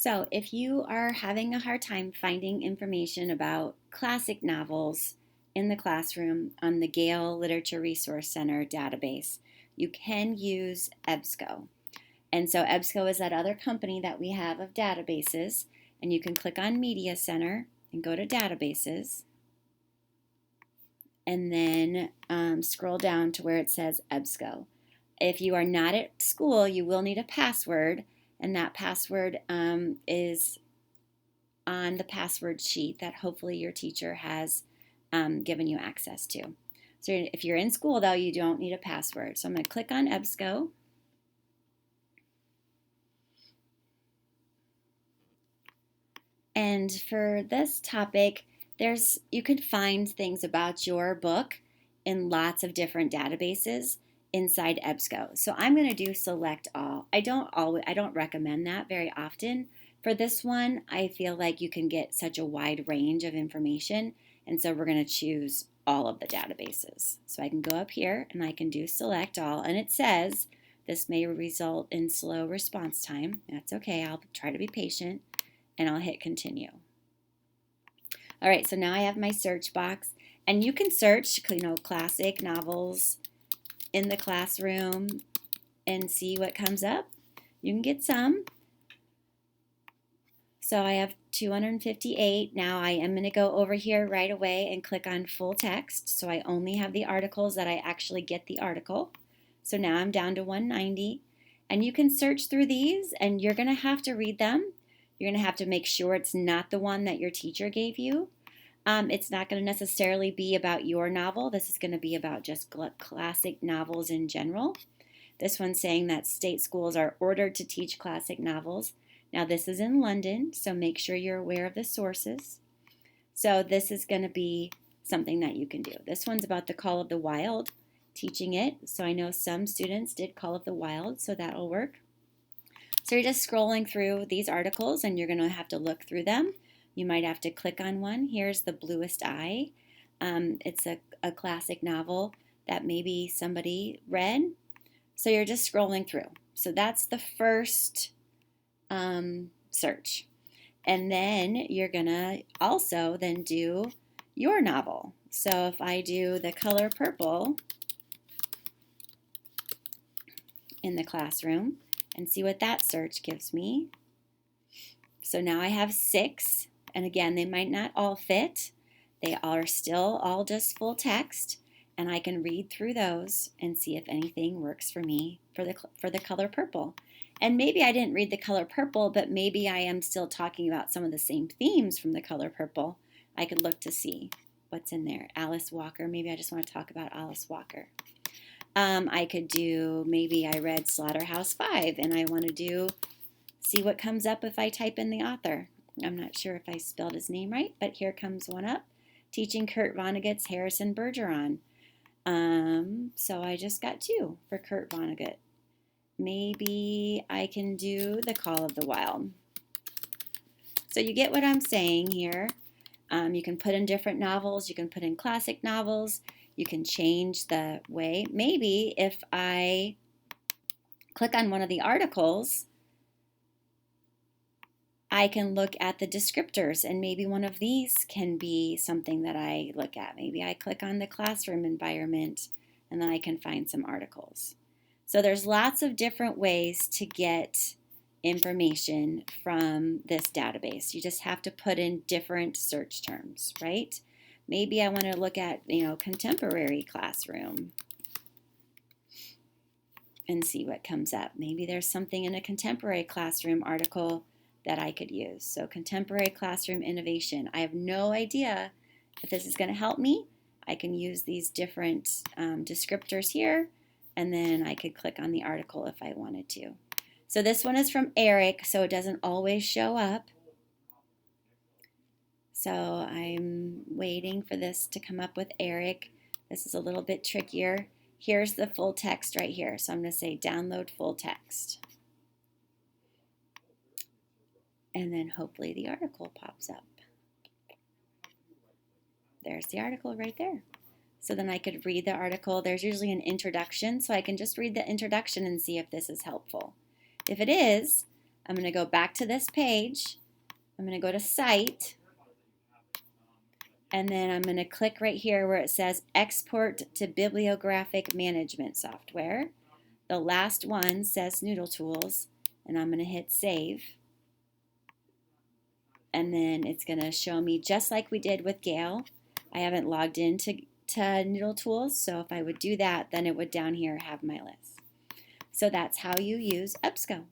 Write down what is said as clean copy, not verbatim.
So, if you are having a hard time finding information about classic novels in the classroom on the Gale Literature Resource Center database, you can use EBSCO. And so, EBSCO is that other company that we have of databases, and you can click on Media Center and go to Databases, and then scroll down to where it says EBSCO. If you are not at school, you will need a password, and that password is on the password sheet that hopefully your teacher has given you access to. So if you're in school, though, you don't need a password. So I'm going to click on EBSCO. And for this topic, you can find things about your book in lots of different databases inside EBSCO. So I'm going to do select all. I don't recommend that very often. For this one, I feel like you can get such a wide range of information, and so we're going to choose all of the databases. So I can go up here and I can do select all, and it says this may result in slow response time. That's okay. I'll try to be patient, and I'll hit continue. All right, so now I have my search box, and you can search, classic novels in the classroom and see what comes up. You can get some. So I have 258. Now I am going to go over here right away and click on full text. So I only have the articles that I actually get the article. So now I'm down to 190. And you can search through these, and you're going to have to read them. You're going to have to make sure it's not the one that your teacher gave you. It's not going to necessarily be about your novel. This is going to be about just classic novels in general. This one's saying that state schools are ordered to teach classic novels. Now this is in London, so make sure you're aware of the sources. So this is going to be something that you can do. This one's about the Call of the Wild, teaching it. So I know some students did Call of the Wild, so that'll work. So you're just scrolling through these articles, and you're going to have to look through them. You might have to click on one. Here's The Bluest Eye. It's a classic novel that maybe somebody read. So you're just scrolling through. So that's the first search. And then you're going to also then do your novel. So if I do The Color Purple in the classroom and see what that search gives me. So now I have 6. And again, they might not all fit. They are still all just full text, and I can read through those and see if anything works for me for the color purple. And maybe I didn't read the color purple, but maybe I am still talking about some of the same themes from the color purple. I could look to see what's in there. Alice Walker, maybe I just want to talk about Alice Walker. I could do, maybe I read Slaughterhouse-Five, and I want to see what comes up if I type in the author. I'm not sure if I spelled his name right, but here comes one up. Teaching Kurt Vonnegut's Harrison Bergeron. So I just got 2 for Kurt Vonnegut. Maybe I can do The Call of the Wild. So you get what I'm saying here. You can put in different novels. You can put in classic novels. You can change the way. Maybe if I click on one of the articles, I can look at the descriptors, and maybe one of these can be something that I look at. Maybe I click on the classroom environment, and then I can find some articles. So there's lots of different ways to get information from this database. You just have to put in different search terms, right? Maybe I want to look at, contemporary classroom and see what comes up. Maybe there's something in a contemporary classroom article that I could use. So contemporary classroom innovation. I have no idea if this is going to help me. I can use these different descriptors here, and then I could click on the article if I wanted to. So this one is from Eric, so it doesn't always show up. So I'm waiting for this to come up with Eric. This is a little bit trickier. Here's the full text right here. So I'm going to say download full text. And then hopefully the article pops up. There's the article right there. So then I could read the article. There's usually an introduction, so I can just read the introduction and see if this is helpful. If it is, I'm going to go back to this page. I'm going to go to Site, and then I'm going to click right here where it says Export to Bibliographic Management Software. The last one says Noodle Tools, and I'm going to hit Save. And then it's going to show me just like we did with Gale. I haven't logged into Noodle Tools, so if I would do that, then it would down here have my list. So that's how you use EBSCO.